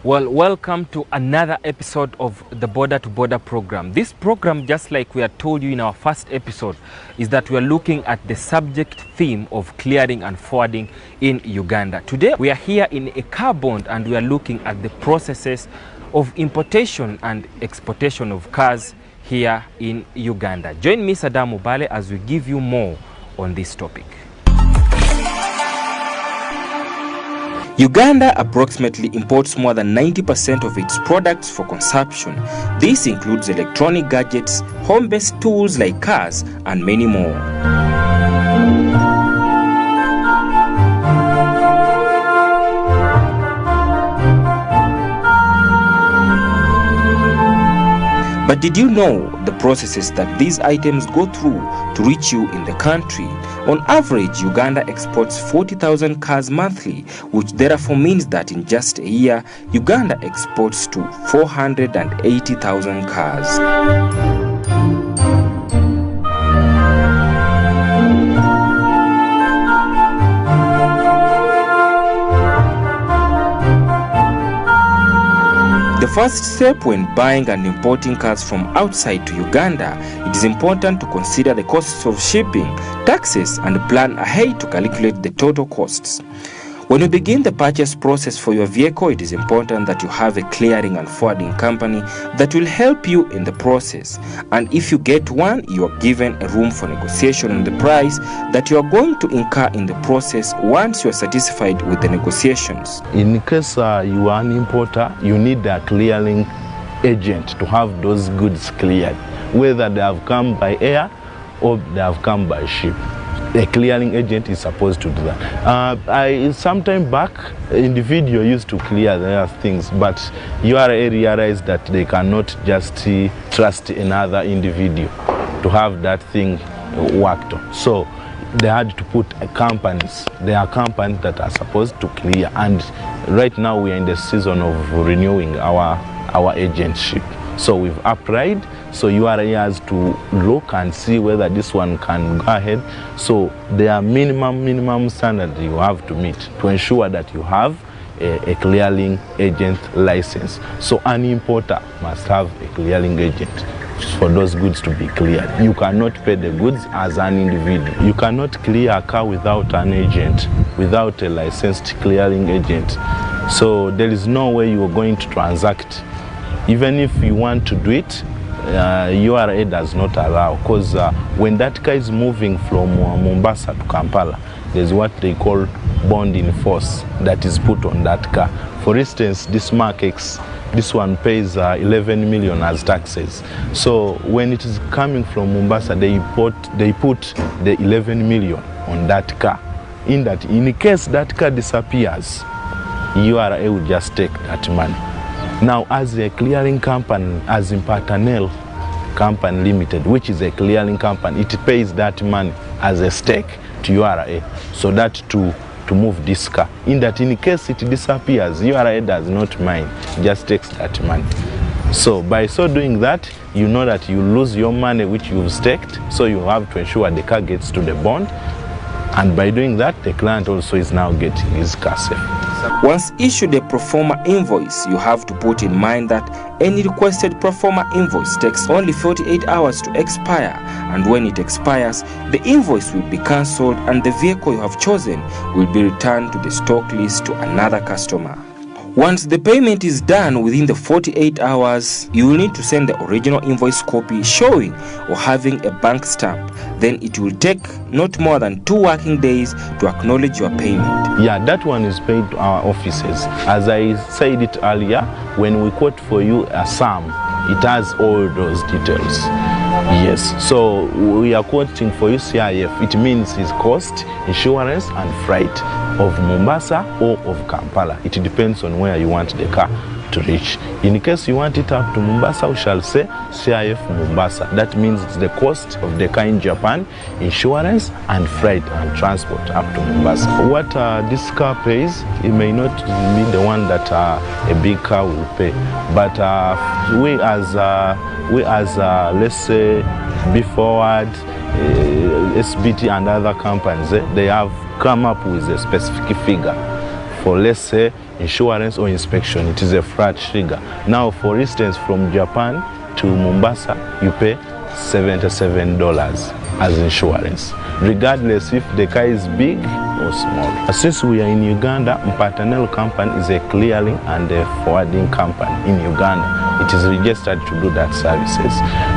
Well, welcome to another episode of the Border to Border program. This program, just like we had told you in our first episode, is that we are looking at the subject theme of clearing and forwarding in Uganda. Today, we are here in a car bond and we are looking at the processes of importation and exportation of cars here in Uganda. Join me, Saddam Mubale, as we give you more on this topic. Uganda approximately imports more than 90% of its products for consumption. This includes electronic gadgets, home-based tools like cars, and many more. But did you know the processes that these items go through to reach you in the country? On average, Uganda exports 40,000 cars monthly, which therefore means that in just a year, Uganda exports to 480,000 cars. The first step when buying and importing cars from outside to Uganda, it is important to consider the costs of shipping, taxes, and plan ahead to calculate the total costs. When you begin the purchase process for your vehicle, it is important that you have a clearing and forwarding company that will help you in the process. And if you get one, you are given a room for negotiation on the price that you are going to incur in the process once you are satisfied with the negotiations. In case you are an importer, you need a clearing agent to have those goods cleared, whether they have come by air or they have come by ship. A clearing agent is supposed to do that. Some time back, individual used to clear their things, but URA realized that they cannot just trust another individual to have that thing worked on. So they had to put companies. There are companies that are supposed to clear, and right now we are in the season of renewing our agentship. So we've applied, so URA has to look and see whether this one can go ahead. So there are minimum standards you have to meet to ensure that you have a clearing agent license. So an importer must have a clearing agent for those goods to be cleared. You cannot pay the goods as an individual. You cannot clear a car without an agent, without a licensed clearing agent. So there is no way you are going to transact. Even if you want to do it, URA does not allow, because when that car is moving from Mombasa to Kampala, there's what they call bond in force that is put on that car. For instance, this Mark X, this one pays 11 million as taxes. So when it is coming from Mombasa, they put the 11 million on that car. In case that car disappears, URA will just take that money. Now, as a clearing company, as in Patanel Company Limited, which is a clearing company, it pays that money as a stake to URA, so that to move this car. In case it disappears, URA does not mind, just takes that money. So by so doing that, you know that you lose your money which you've staked, so you have to ensure the car gets to the bond, and by doing that, the client also is now getting his car safe. Once issued a pro forma invoice, you have to put in mind that any requested pro forma invoice takes only 48 hours to expire, and when it expires, the invoice will be cancelled and the vehicle you have chosen will be returned to the stock list to another customer. Once the payment is done within the 48 hours, you will need to send the original invoice copy showing or having a bank stamp. Then it will take not more than 2 working days to acknowledge your payment. Yeah, that one is paid to our offices. As I said it earlier, when we quote for you a sum, it has all those details. Yes, so we are quoting for you CIF. It means his cost, insurance, and freight of Mombasa or of Kampala. It depends on where you want the car to reach. In case you want it up to Mombasa, we shall say CIF Mombasa. That means it's the cost of the car in Japan, insurance, and freight and transport up to Mombasa. What this car pays, it may not be the one that a big car will pay, but we as let's say B-Forward, SBT and other companies, they have come up with a specific figure for, let's say, insurance or inspection. It is a flat figure. Now, for instance, from Japan to Mombasa, you pay $77 as insurance, regardless if the car is big or small. Since we are in Uganda, Mpatanel company is a clearing and a forwarding company in Uganda. It is registered to do that services.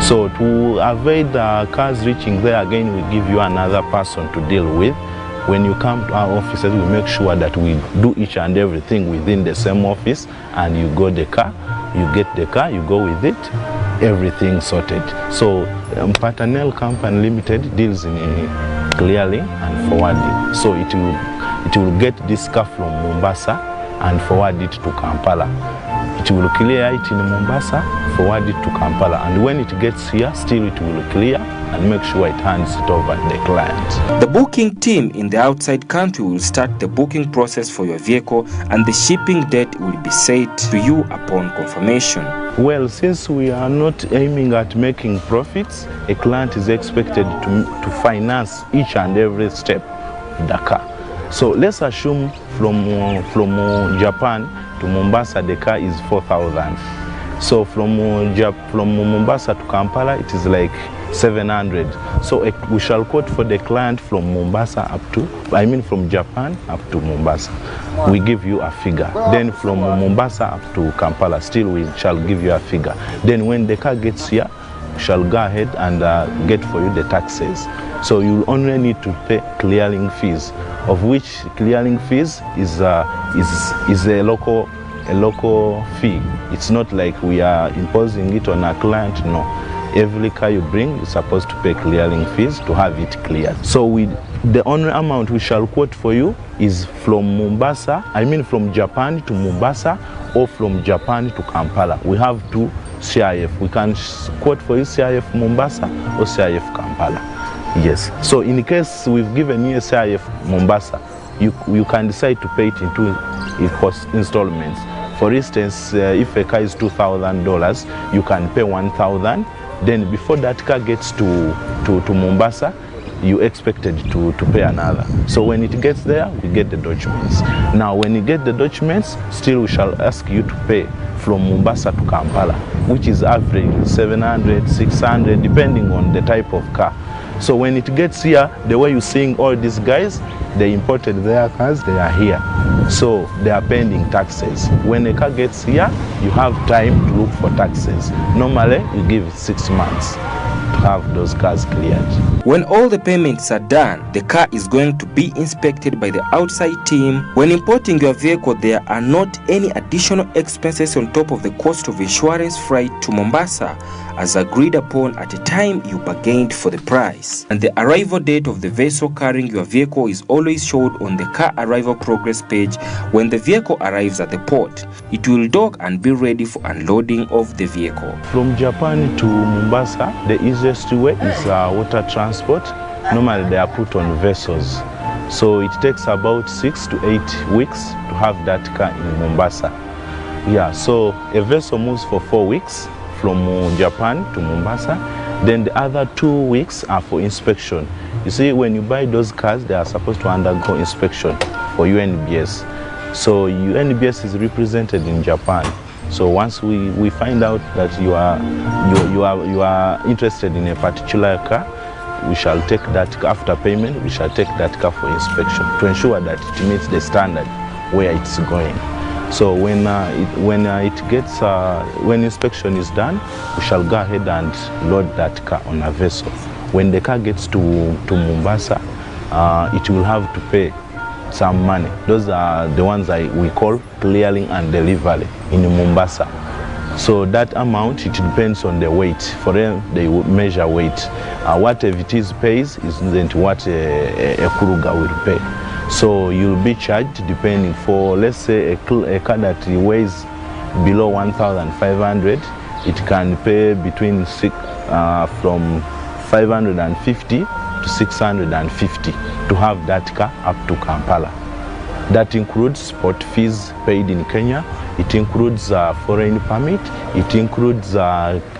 So to avoid cars reaching there again, we give you another person to deal with. When you come to our offices, we make sure that we do each and everything within the same office, and you get the car, you go with it, everything sorted. So Mpatanel Company Limited deals in clearing and forwarding. So it will get this car from Mombasa and forward it to Kampala. It will clear it in Mombasa, forward it to Kampala, and when it gets here, still it will clear and make sure it hands it over to the client. The booking team in the outside country will start the booking process for your vehicle, and the shipping date will be set to you upon confirmation. Well, since we are not aiming at making profits, a client is expected to finance each and every step of the car. So let's assume from Japan to Mombasa, the car is 4,000. So from Mombasa to Kampala, it is like 700. So we shall quote for the client from Mombasa from Japan up to Mombasa. We give you a figure. Then from Mombasa up to Kampala, still we shall give you a figure. Then when the car gets here, we shall go ahead and get for you the taxes. So you only need to pay clearing fees, of which clearing fees is a local fee. It's not like we are imposing it on a client, no. Every car you bring is supposed to pay clearing fees to have it cleared. So the only amount we shall quote for you is from from Japan to Mombasa or from Japan to Kampala. We have two CIF. We can quote for you CIF Mombasa or CIF Kampala. Yes. So in case we've given you a CIF Mombasa, you can decide to pay it in two installments. For instance, if a car is $2,000, you can pay $1,000. Then before that car gets to Mombasa, you expected to pay another. So when it gets there, we get the documents. Now when you get the documents, still we shall ask you to pay from Mombasa to Kampala, which is average 700, 600, depending on the type of car. So when it gets here, the way you're seeing all these guys, they imported their cars, they are here. So they are paying taxes. When a car gets here, you have time to look for taxes. Normally, you give 6 months to have those cars cleared. When all the payments are done, the car is going to be inspected by the outside team. When importing your vehicle, there are not any additional expenses on top of the cost of insurance freight to Mombasa, as agreed upon at the time you bargained for the price. And the arrival date of the vessel carrying your vehicle is always showed on the car arrival progress page when the vehicle arrives at the port. It will dock and be ready for unloading of the vehicle. From Japan to Mombasa, the easiest way is water transport. Normally they are put on vessels. So it takes about 6 to 8 weeks to have that car in Mombasa. Yeah, so a vessel moves for 4 weeks from Japan to Mombasa. Then the other 2 weeks are for inspection. You see, when you buy those cars, they are supposed to undergo inspection for UNBS. So UNBS is represented in Japan. So once we find out that you are interested in a particular car, we shall take that car after payment. We shall take that car for inspection to ensure that it meets the standard where it's going. So when inspection is done, we shall go ahead and load that car on a vessel. When the car gets to Mombasa, it will have to pay some money. Those are the ones we call clearing and delivery in Mombasa. So that amount, it depends on the weight. For them, they will measure weight. What it pays isn't what a Kuruga will pay. So you'll be charged depending for, let's say, a car that weighs below 1,500, it can pay between from 550 to 650 to have that car up to Kampala. That includes port fees paid in Kenya. It includes foreign permit, it includes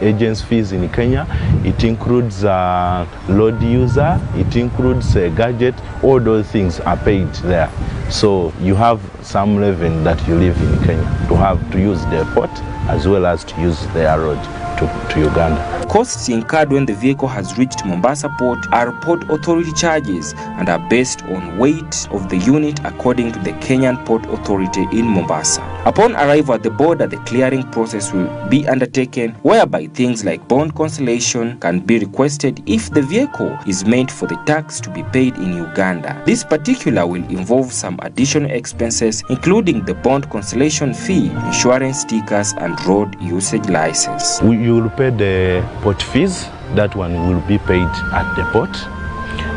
agents fees in Kenya, it includes load user, it includes gadget. All those things are paid there. So you have some revenue that you live in Kenya to use the port as well as to use their road to Uganda. Costs incurred when the vehicle has reached Mombasa Port are Port Authority charges and are based on weight of the unit according to the Kenyan Port Authority in Mombasa. Upon arrival at the border, the clearing process will be undertaken, whereby things like bond cancellation can be requested if the vehicle is meant for the tax to be paid in Uganda. This particular will involve some additional expenses, including the bond cancellation fee, insurance stickers, and road usage license. You will pay the port fees. That one will be paid at the port.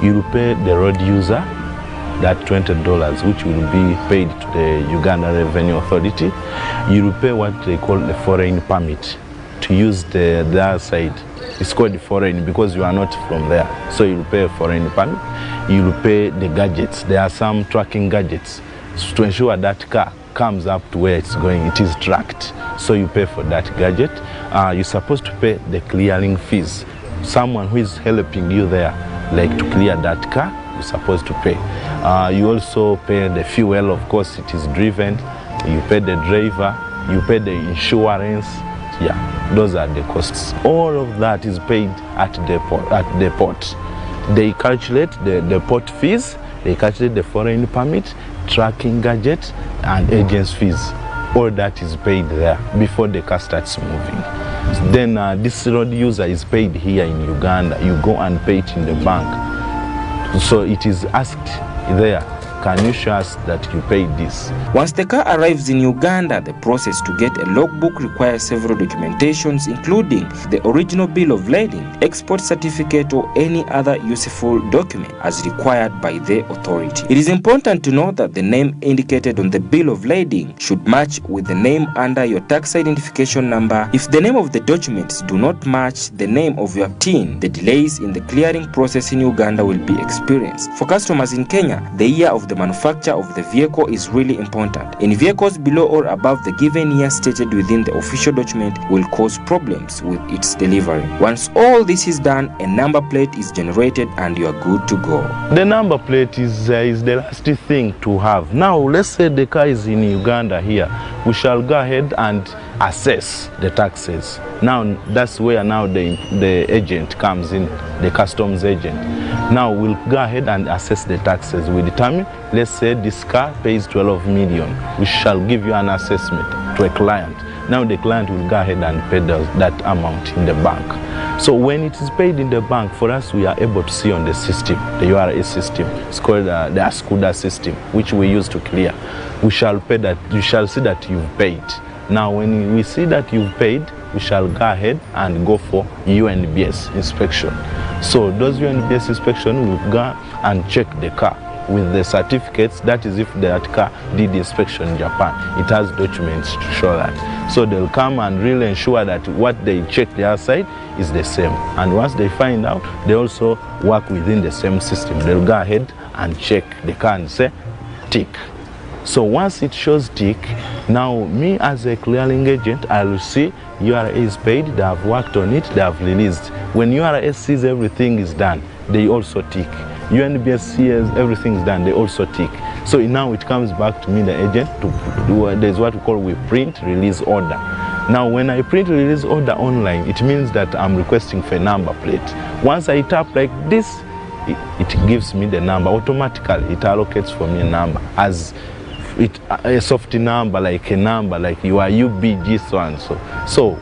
You will pay the road user, that $20, which will be paid to the Uganda Revenue Authority. You will pay what they call the foreign permit to use their side. It's called foreign because you are not from there. So you will pay a foreign permit. You will pay the gadgets. There are some tracking gadgets to ensure that car comes up to where it's going. It is tracked. So you pay for that gadget. You're supposed to pay the clearing fees. Someone who is helping you there, like to clear that car, you're supposed to pay. You also pay the fuel, of course, it is driven. You pay the driver, you pay the insurance. Yeah, those are the costs. All of that is paid at the port. They calculate the port fees, they calculate the foreign permit, tracking gadget, and agents fees. All that is paid there before the car starts moving. Then this road user is paid here in Uganda. You go and pay it in the bank. So it is asked there, can you show us that you paid this? Once the car arrives in Uganda, the process to get a logbook requires several documentations, including the original bill of lading, export certificate, or any other useful document as required by the authority. It is important to note that the name indicated on the bill of lading should match with the name under your tax identification number. If the name of the documents do not match the name of your TIN, the delays in the clearing process in Uganda will be experienced. For customers in Kenya, the year of the manufacture of the vehicle is really important. In vehicles below or above the given year stated within the official document will cause problems with its delivery. Once all this is done, a number plate is generated and you are good to go. The number plate is the last thing to have. Now, let's say the car is in Uganda here. We shall go ahead and assess the taxes. Now, that's where now the agent comes in, the customs agent. Now, we'll go ahead and assess the taxes. We determine, let's say this car pays 12 million. We shall give you an assessment to a client. Now, the client will go ahead and pay that amount in the bank. So when it is paid in the bank, for us, we are able to see on the system, the URA system. It's called the Ascuda system, which we use to clear. We shall pay that, you shall see that you've paid. Now, when we see that you've paid, we shall go ahead and go for UNBS inspection. So those UNBS inspection will go and check the car with the certificates. That is if that car did inspection in Japan. It has documents to show that. So they'll come and really ensure that what they check their side is the same. And once they find out, they also work within the same system. They'll go ahead and check the car and say, tick. So once it shows tick, now me as a clearing agent, I will see URA is paid, they have worked on it, they have released. When URA sees everything is done, they also tick. UNBS sees everything is done, they also tick. So now it comes back to me, the agent, to do, there's what we call we print release order. Now when I print release order online, it means that I'm requesting for a number plate. Once I tap like this, it gives me the number. Automatically, it allocates for me a number as a soft number, like a number, like you are UBG so and so. So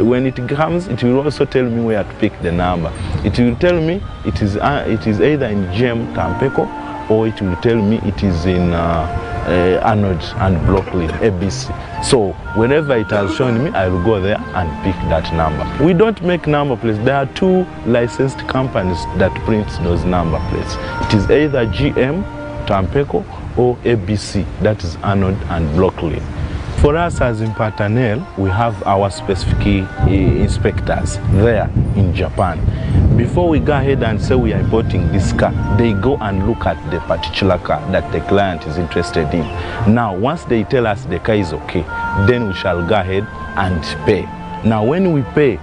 when it comes, it will also tell me where to pick the number. It will tell me it is either in GEM Tampeko, or it will tell me it is in Anode and Brooklyn, ABC. So whenever it has shown me, I will go there and pick that number. We don't make number plates. There are two licensed companies that print those number plates. It is either GM Tampeko or ABC, that is Anode and Brooklyn. For us as in Paternel, we have our specific inspectors there in Japan. Before we go ahead and say we are importing this car, they go and look at the particular car that the client is interested in. Now, once they tell us the car is okay, then we shall go ahead and pay. Now, when we pay,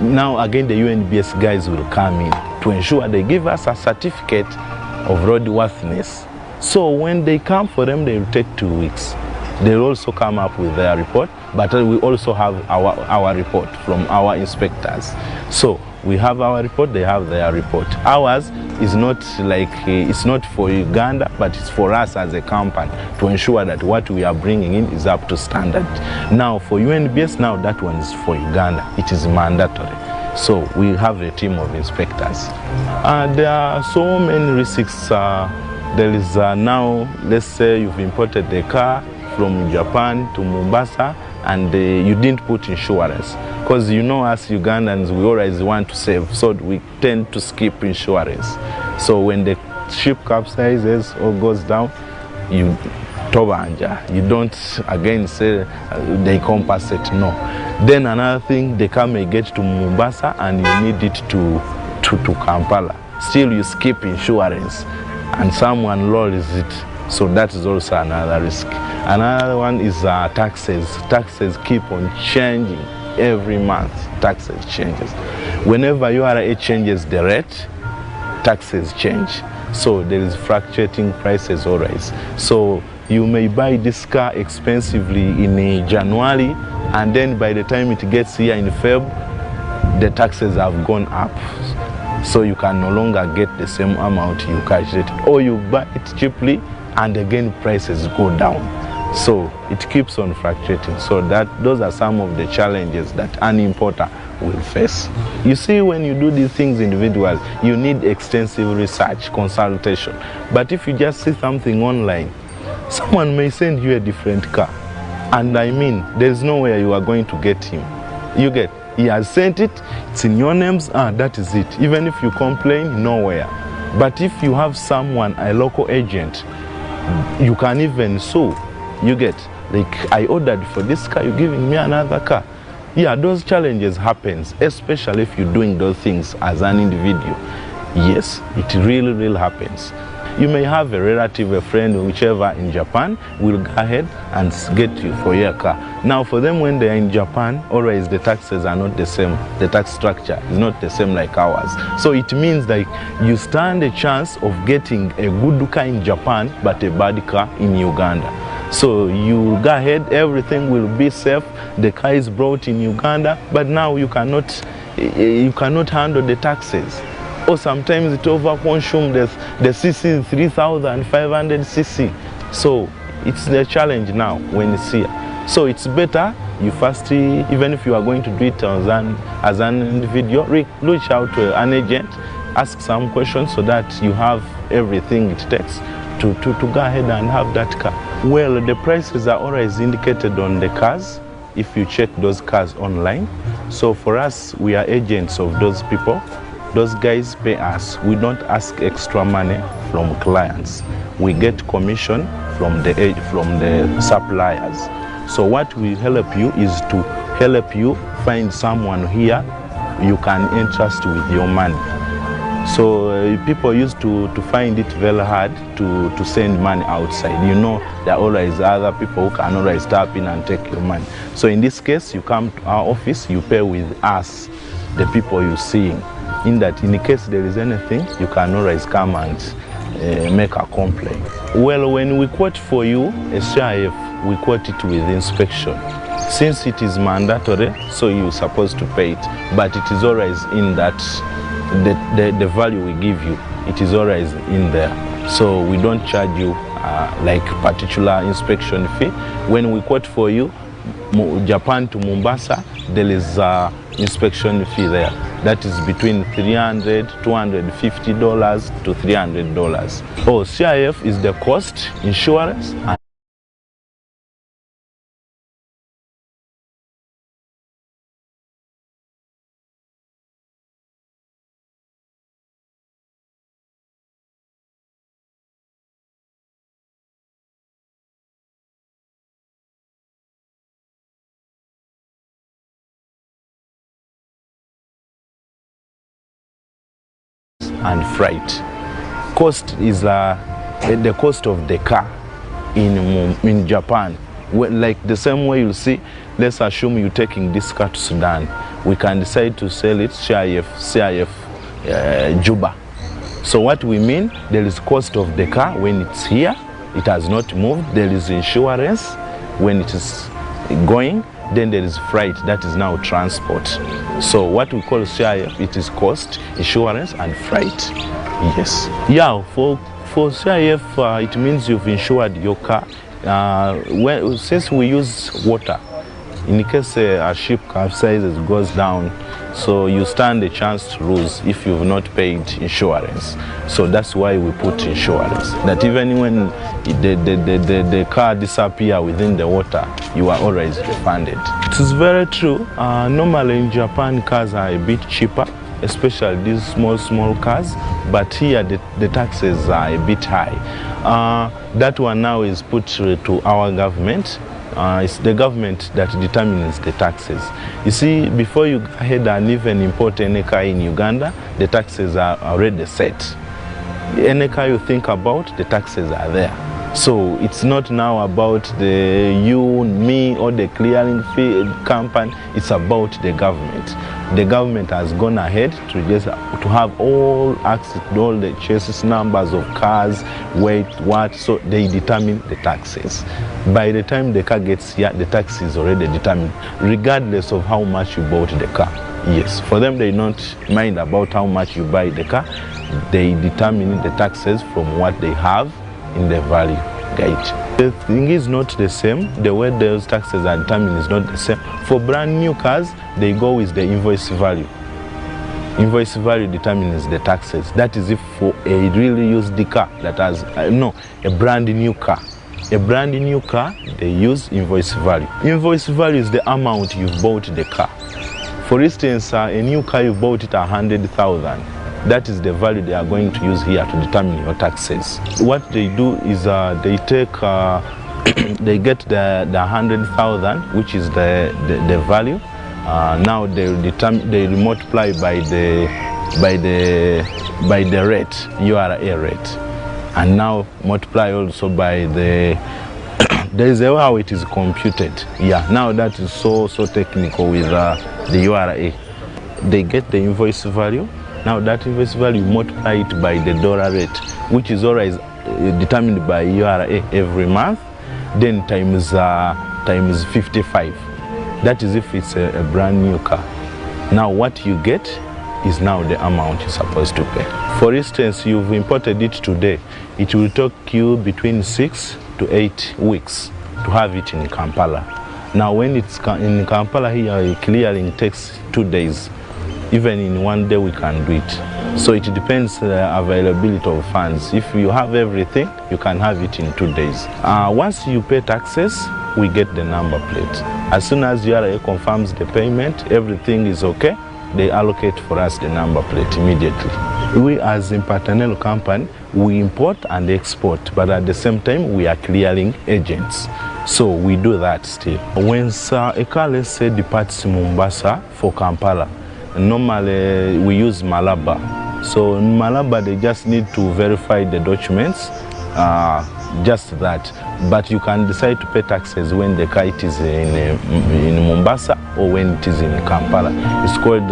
now again the UNBS guys will come in to ensure they give us a certificate of roadworthiness. So when they come for them, they will take 2 weeks. They'll also come up with their report, but we also have our report from our inspectors. So we have our report, they have their report. Ours is not like, it's not for Uganda, but it's for us as a company to ensure that what we are bringing in is up to standard. Now for UNBS, now that one is for Uganda. It is mandatory. So we have a team of inspectors. There are so many risks. There is now, let's say you've imported the car from Japan to Mombasa and you didn't put insurance. Because you know us Ugandans, we always want to save, so we tend to skip insurance. So when the ship capsizes or goes down, you tobanja. You don't again say they compensate, no. Then another thing, the car may get to Mombasa and you need it to Kampala. Still you skip insurance and someone lowers it. So that is also another risk. Another one is taxes. Taxes keep on changing every month. Taxes changes. Whenever URA changes the rate, taxes change. So there is fluctuating prices always. So you may buy this car expensively in January, and then by the time it gets here in Feb, the taxes have gone up. So you can no longer get the same amount you calculated. Or you buy it cheaply, and again prices go down. So it keeps on fluctuating. So those are some of the challenges that an importer will face. You see, when you do these things individually, you need extensive research, consultation. But if you just see something online, someone may send you a different car. And I mean, there's nowhere you are going to get him. You get, he has sent it, it's in your names, that is it. Even if you complain, nowhere. But if you have someone, a local agent, you can even sue. You get, like, I ordered for this car, you're giving me another car. Yeah, those challenges happens, especially if you're doing those things as an individual. Yes, it really happens. You may have a relative, a friend, whichever in Japan will go ahead and get you for your car. Now for them, when they are in Japan, always the taxes are not the same. The tax structure is not the same like ours. So it means that you stand a chance of getting a good car in Japan, but a bad car in Uganda. So you go ahead, everything will be safe. The car is brought in Uganda, but now you cannot handle the taxes. Or sometimes it overconsumes the CC 3,500 CC. So it's a challenge now when it's here. So it's better you first, even if you are going to do it as an individual, reach out to an agent, ask some questions so that you have everything it takes to go ahead and have that car. Well, the prices are always indicated on the cars if you check those cars online. So for us, we are agents of those people. Those guys pay us. We don't ask extra money from clients. We get commission from the suppliers. So what we help you is to help you find someone here you can entrust with your money. So people used to find it very hard to send money outside. You know, there are always other people who can always tap in and take your money. So in this case, you come to our office, you pay with us, the people you're seeing. In that, in case there is anything, you can always come and make a complaint. Well, when we quote for you a CIF, we quote it with inspection. Since it is mandatory, so you're supposed to pay it, but it is always in that, the value we give you, it is always in there. So we don't charge you like particular inspection fee. When we quote for you, Japan to Mombasa, there is inspection fee there. That is between $300, $250 to $300. Oh, CIF is the cost, insurance, and freight. Cost is the cost of the car in Japan. Like the same way you'll see, let's assume you're taking this car to Sudan. We can decide to sell it CIF Juba. So what we mean, there is cost of the car when it's here, it has not moved. There is insurance when it is going. Then there is freight, that is now transport. So what we call CIF, it is cost, insurance, and freight. Yes. Yeah, for CIF, it means you've insured your car. Since we use water, in case a ship capsizes, goes down, so you stand a chance to lose if you've not paid insurance. So that's why we put insurance, that even when the car disappears within the water, you are always refunded. It is very true. Normally in Japan, cars are a bit cheaper, especially these small cars, but here the taxes are a bit high. That one now is put to our government. It's the government that determines the taxes. You see, before you go ahead and even import any car in Uganda, the taxes are already set. Any car you think about, the taxes are there. So it's not now about you, me, or the clearing fee company. It's about the government. The government has gone ahead to have all access to all the chassis numbers of cars, weight, what, so they determine the taxes. By the time the car gets here, the tax is already determined, regardless of how much you bought the car. Yes, for them they don't mind about how much you buy the car. They determine the taxes from what they have in the value gauge. The thing is not the same. The way those taxes are determined is not the same. For brand new cars, they go with the invoice value. Invoice value determines the taxes. That is if for a really used car that has, a brand new car. A brand new car, they use invoice value. Invoice value is the amount you've bought the car. For instance, a new car you bought it 100,000. That is the value they are going to use here to determine your taxes. What they do is they take, they get the 100,000, which is the value. Now they multiply by the rate, URA rate, and now multiply also by the. There is a way how it is computed. Yeah, now that is so technical with the URA. They get the invoice value. Now that invoice value, multiply it by the dollar rate, which is always determined by URA every month, then times 55. That is if it's a brand new car. Now what you get is now the amount you're supposed to pay. For instance, you've imported it today. It will take you between 6 to 8 weeks to have it in Kampala. Now when it's in Kampala here, clearing takes 2 days. Even in 1 day we can do it. So it depends the availability of funds. If you have everything, you can have it in 2 days. Once you pay taxes, we get the number plate. As soon as URA confirms the payment, everything is okay, they allocate for us the number plate immediately. We as Impartanel company, we import and export, but at the same time we are clearing agents. So we do that still. When a car, let's say, departs Mombasa for Kampala, normally we use Malaba. So in Malaba they just need to verify the documents, just that. But you can decide to pay taxes when the car is in Mombasa or when it is in Kampala. It's called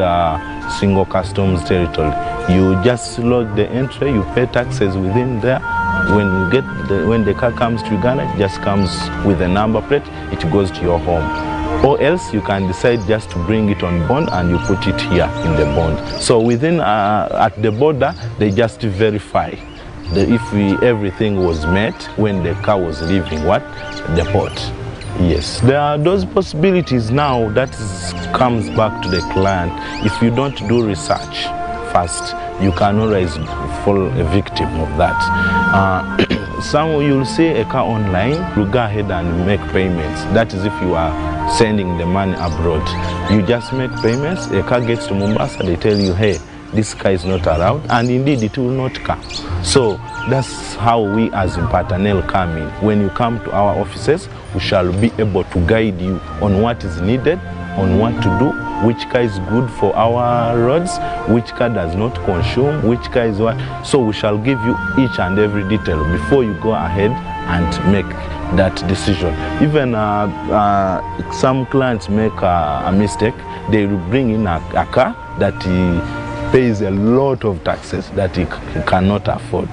single customs territory. You just log the entry, you pay taxes within there. When the car comes to Uganda, it just comes with a number plate, it goes to your home. Or else you can decide just to bring it on bond and you put it here in the bond. So within, at the border, they just verify if everything was met when the car was leaving the port. Yes, there are those possibilities now that comes back to the client. If you don't do research first, you can always fall a victim of that. Some you'll see a car online, you go ahead and make payments. That is if you are sending the money abroad. You just make payments, a car gets to Mombasa, they tell you, hey, this car is not around, and indeed it will not come. So that's how we as Impartanel come in. When you come to our offices, we shall be able to guide you on what is needed, on what to do, which car is good for our roads, which car does not consume, which car is what. So we shall give you each and every detail before you go ahead and make that decision. Even some clients make a mistake. They will bring in a car that he pays a lot of taxes that he cannot afford.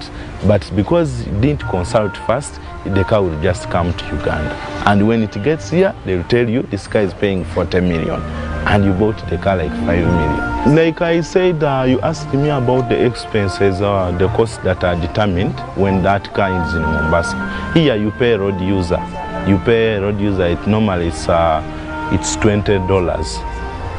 But because he didn't consult first, the car will just come to Uganda. And when it gets here, they will tell you this car is paying 40 million. And you bought the car like 5 million. Like I said, you asked me about the expenses or the costs that are determined when that car is in Mombasa. Here you pay road user. You pay road user, normally it's $20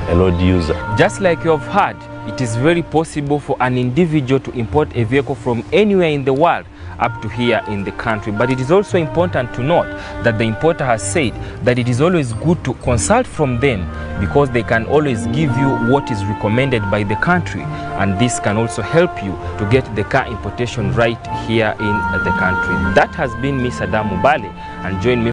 a road user. Just like you have heard, it is very possible for an individual to import a vehicle from anywhere in the world up to here in the country. But it is also important to note that the importer has said that it is always good to consult from them, because they can always give you what is recommended by the country, and this can also help you to get the car importation right here in the country. That has been Miss Adamu Bale, and join me